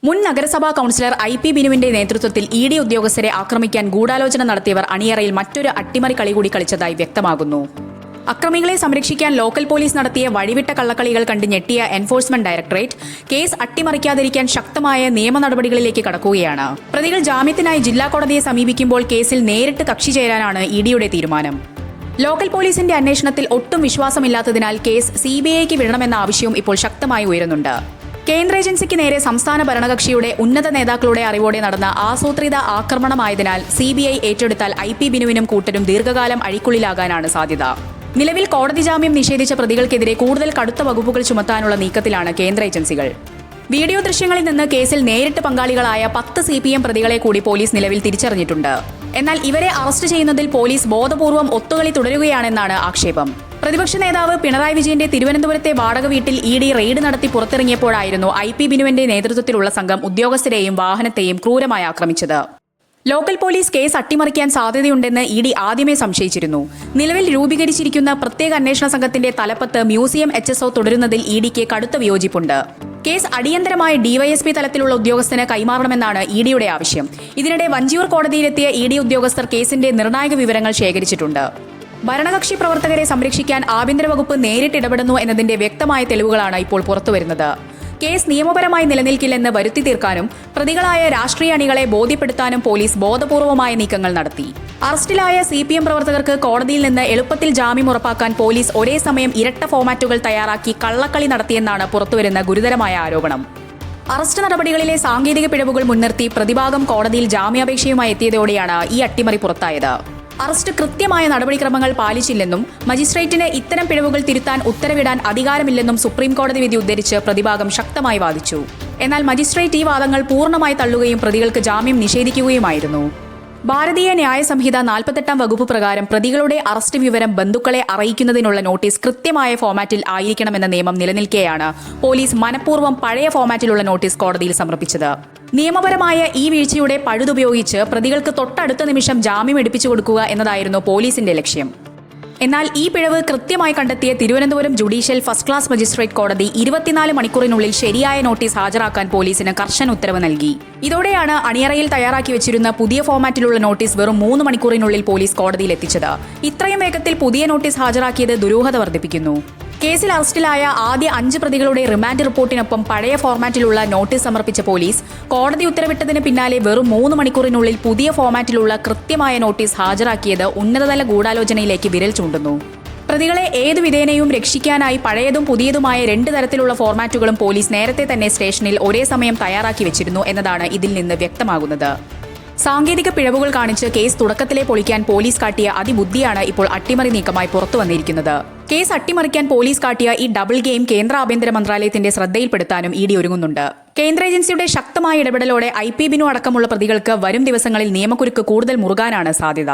മുൻ നഗരസഭാ councillor IP ബിനുവിന്റെ നേതൃത്വത്തിൽ ED ഉദ്യോഗസ്ഥരെ ആക്രമിക്കാൻ ഗൂഢാലോചന നടത്തിയവർ അണിയറയിൽ മറ്റൊരു അട്ടിമറി കളി കൂടി കളിച്ചതായി വ്യക്തമാകുന്നു. അക്രമികളെ സംരക്ഷിക്കാൻ ലോക്കൽ പോലീസ് നടത്തിയ വഴിവിട്ട കള്ളക്കളികൾ കണ്ട് ഞെട്ടിയ എൻഫോഴ്സ്മെന്റ് ഡയറക്ടറേറ്റ് കേസ് അട്ടിമറിക്കാതിരിക്കാൻ ശക്തമായ നിയമ നടപടികളിലേക്ക് കടക്കുകയാണ്. പ്രതികൾ ജാമ്യത്തിനായി ജില്ലാ കോടതിയെ സമീപിക്കുമ്പോൾ കേസിൽ നേരിട്ട് കക്ഷി ചേരാനാണ് EDയുടെ തീരുമാനം. ലോക്കൽ പോലീസിന്റെ അന്വേഷണത്തിൽ ഒട്ടും വിശ്വാസമില്ലാത്തതിനാൽ കേസ് CBIക്ക് വിടണമെന്ന ആവശ്യവും ഇപ്പോൾ ശക്തമായി ഉയരുന്നുണ്ട്. കേന്ദ്ര ഏജൻസിക്ക് നേരെ സംസ്ഥാന ഭരണകക്ഷിയുടെ ഉന്നത നേതാക്കളുടെ അറിവോടെ നടന്ന ആസൂത്രിത ആക്രമണമായതിനാൽ CBI ഏറ്റെടുത്താൽ IP ബിനുവിനും കൂട്ടരും ദീർഘകാലം അഴിക്കുള്ളിലാകാനാണ് സാധ്യത. നിലവിൽ കോടതി ജാമ്യം നിഷേധിച്ച പ്രതികൾക്കെതിരെ കൂടുതൽ കടുത്ത വകുപ്പുകൾ ചുമത്താനുള്ള നീക്കത്തിലാണ് കേന്ദ്ര ഏജൻസികൾ. വീഡിയോ ദൃശ്യങ്ങളിൽ നിന്ന് കേസിൽ നേരിട്ട് പങ്കാളികളായ 10 CPM പ്രതികളെ കൂടി പോലീസ് നിലവിൽ തിരിച്ചറിഞ്ഞിട്ടുണ്ട്. എന്നാൽ ഇവരെ അറസ്റ്റ് ചെയ്യുന്നതിൽ പോലീസ് ബോധപൂർവം ഒത്തുകളി തുടരുകയാണെന്നാണ് ആക്ഷേപം. പ്രതിപക്ഷ നേതാവ് പിണറായി വിജയന്റെ തിരുവനന്തപുരത്തെ വാടക വീട്ടിൽ ED റെയ്ഡ് നടത്തി പുറത്തിറങ്ങിയപ്പോഴായിരുന്നു IP ബിനുവിന്റെ നേതൃത്വത്തിലുള്ള സംഘം ഉദ്യോഗസ്ഥരെയും വാഹനത്തെയും ക്രൂരമായി ആക്രമിച്ചത്. ലോക്കൽ പോലീസ് കേസ് അട്ടിമറിക്കാൻ സാധ്യതയുണ്ടെന്ന് ED ആദ്യമേ സംശയിച്ചിരുന്നു. നിലവിൽ രൂപീകരിച്ചിരിക്കുന്ന പ്രത്യേക അന്വേഷണ സംഘത്തിന്റെ തലപ്പത്ത് മ്യൂസിയം HSO തുടരുന്നതിൽ EDക്ക് കടുത്ത വിയോജിപ്പുണ്ട്. കേസ് അടിയന്തരമായി DYSP തലത്തിലുള്ള ഉദ്യോഗസ്ഥന് കൈമാറണമെന്നാണ് EDയുടെ ആവശ്യം. ഇതിനിടെ വഞ്ചിയൂർ കോടതിയിലെത്തിയ ED ഉദ്യോഗസ്ഥർ കേസിന്റെ നിർണായക വിവരങ്ങൾ ശേഖരിച്ചിട്ടുണ്ട്. ഭരണകക്ഷി പ്രവർത്തകരെ സംരക്ഷിക്കാൻ ആഭ്യന്തര വകുപ്പ് നേരിട്ട് ഇടപെടുന്നു എന്നതിന്റെ വ്യക്തമായ തെളിവുകളാണ് ഇപ്പോൾ പുറത്തുവരുന്നത്. കേസ് നിയമപരമായി നിലനിൽക്കില്ലെന്ന് വരുത്തി തീർക്കാനും പ്രതികളായ രാഷ്ട്രീയ അണികളെ ബോധ്യപ്പെടുത്താനും പോലീസ് ബോധപൂർവമായ നീക്കങ്ങൾ നടത്തി. അറസ്റ്റിലായ CPM പ്രവർത്തകർക്ക് കോടതിയിൽ നിന്ന് എളുപ്പത്തിൽ ജാമ്യം ഉറപ്പാക്കാൻ പോലീസ് ഒരേ സമയം ഇരട്ട ഫോർമാറ്റുകൾ തയ്യാറാക്കി കള്ളക്കളി നടത്തിയെന്നാണ് പുറത്തുവരുന്ന ഗുരുതരമായ ആരോപണം. അറസ്റ്റ് നടപടികളിലെ സാങ്കേതിക പിഴവുകൾ മുൻനിർത്തി പ്രതിഭാഗം കോടതിയിൽ ജാമ്യാപേക്ഷയുമായി എത്തിയതോടെയാണ് ഈ അട്ടിമറി പുറത്തായത്. അറസ്റ്റ് കൃത്യമായ നടപടിക്രമങ്ങൾ പാലിച്ചില്ലെന്നും മജിസ്ട്രേറ്റിന് ഇത്തരം പിഴവുകൾ തിരുത്താൻ ഉത്തരവിടാൻ അധികാരമില്ലെന്നും സുപ്രീം കോടതി വിധി ഉദ്ധരിച്ച് പ്രതിഭാഗം ശക്തമായി വാദിച്ചു. എന്നാൽ മജിസ്ട്രേറ്റ് ഈ വാദങ്ങൾ പൂർണ്ണമായി തള്ളുകയും പ്രതികൾക്ക് ജാമ്യം നിഷേധിക്കുകയുമായിരുന്നു. ഭാരതീയ ന്യായ സംഹിത 48-ാം വകുപ്പ് പ്രകാരം പ്രതികളുടെ അറസ്റ്റ് വിവരം ബന്ധുക്കളെ അറിയിക്കുന്നതിനുള്ള നോട്ടീസ് കൃത്യമായ ഫോർമാറ്റിൽ ആയിരിക്കണമെന്ന നിയമം നിലനിൽക്കെയാണ് പോലീസ് മനഃപൂർവ്വം പഴയ ഫോർമാറ്റിലുള്ള നോട്ടീസ് കോടതിയിൽ സമർപ്പിച്ചത്. നിയമപരമായ ഈ വീഴ്ചയുടെ പഴുതുപയോഗിച്ച് പ്രതികൾക്ക് തൊട്ടടുത്ത നിമിഷം ജാമ്യം എടുപ്പിച്ചു കൊടുക്കുക എന്നതായിരുന്നു പോലീസിന്റെ ലക്ഷ്യം. എന്നാൽ ഈ പിഴവ് കൃത്യമായി കണ്ടെത്തിയ Thiruvananthapuram judicial first class magistrate കോടതി 24 മണിക്കൂറിനുള്ളിൽ ശരിയായ നോട്ടീസ് ഹാജരാക്കാൻ പോലീസിന് കർശന ഉത്തരവ് നൽകി. ഇതോടെയാണ് അണിയറയിൽ തയ്യാറാക്കി വെച്ചിരുന്ന പുതിയ ഫോർമാറ്റിലുള്ള നോട്ടീസ് വെറും 3 മണിക്കൂറിനുള്ളിൽ പോലീസ് കോടതിയിൽ എത്തിച്ചത്. ഇത്രയും വേഗത്തിൽ പുതിയ നോട്ടീസ് ഹാജരാക്കിയത് ദുരൂഹത വർദ്ധിപ്പിക്കുന്നു. കേസിൽ അറസ്റ്റിലായ ആദ്യ 5 പ്രതികളുടെ റിമാൻഡ് റിപ്പോർട്ടിനൊപ്പം പഴയ ഫോർമാറ്റിലുള്ള നോട്ടീസ് സമർപ്പിച്ച പോലീസ് കോടതി ഉത്തരവിട്ടതിന് പിന്നാലെ വെറും 3 മണിക്കൂറിനുള്ളിൽ പുതിയ ഫോർമാറ്റിലുള്ള കൃത്യമായ നോട്ടീസ് ഹാജരാക്കിയത് ഉന്നതതല ഗൂഢാലോചനയിലേക്ക് വിരൽ ചൂണ്ടുന്നു. പ്രതികളെ ഏതു വിധേനയും രക്ഷിക്കാനായി പഴയതും പുതിയതുമായ 2 തരത്തിലുള്ള ഫോർമാറ്റുകളും പോലീസ് നേരത്തെ തന്നെ സ്റ്റേഷനിൽ ഒരേ സമയം തയ്യാറാക്കി വെച്ചിരുന്നു എന്നതാണ് ഇതിൽ നിന്ന് വ്യക്തമാകുന്നത്. സാങ്കേതിക പിഴവുകൾ കാണിച്ച് കേസ് തുടക്കത്തിലെ പൊളിക്കാൻ പോലീസ് കാട്ടിയ അതിബുദ്ധിയാണ് ഇപ്പോൾ അട്ടിമറി നീക്കമായി പുറത്തു വന്നിരിക്കുന്നത്. കേസ് അട്ടിമറിക്കാൻ പോലീസ് കാട്ടിയ ഈ ഡബിൾ ഗെയിം കേന്ദ്ര ആഭ്യന്തര മന്ത്രാലയത്തിന്റെ ശ്രദ്ധയിൽപ്പെടുത്താനും ED ഒരുങ്ങുന്നുണ്ട്. കേന്ദ്ര ഏജൻസിയുടെ ശക്തമായ ഇടപെടലോടെ IP ബിനു അടക്കമുള്ള പ്രതികൾക്ക് വരും ദിവസങ്ങളിൽ നിയമക്കുരുക്ക് കൂടുതൽ മുറുകാനാണ് സാധ്യത.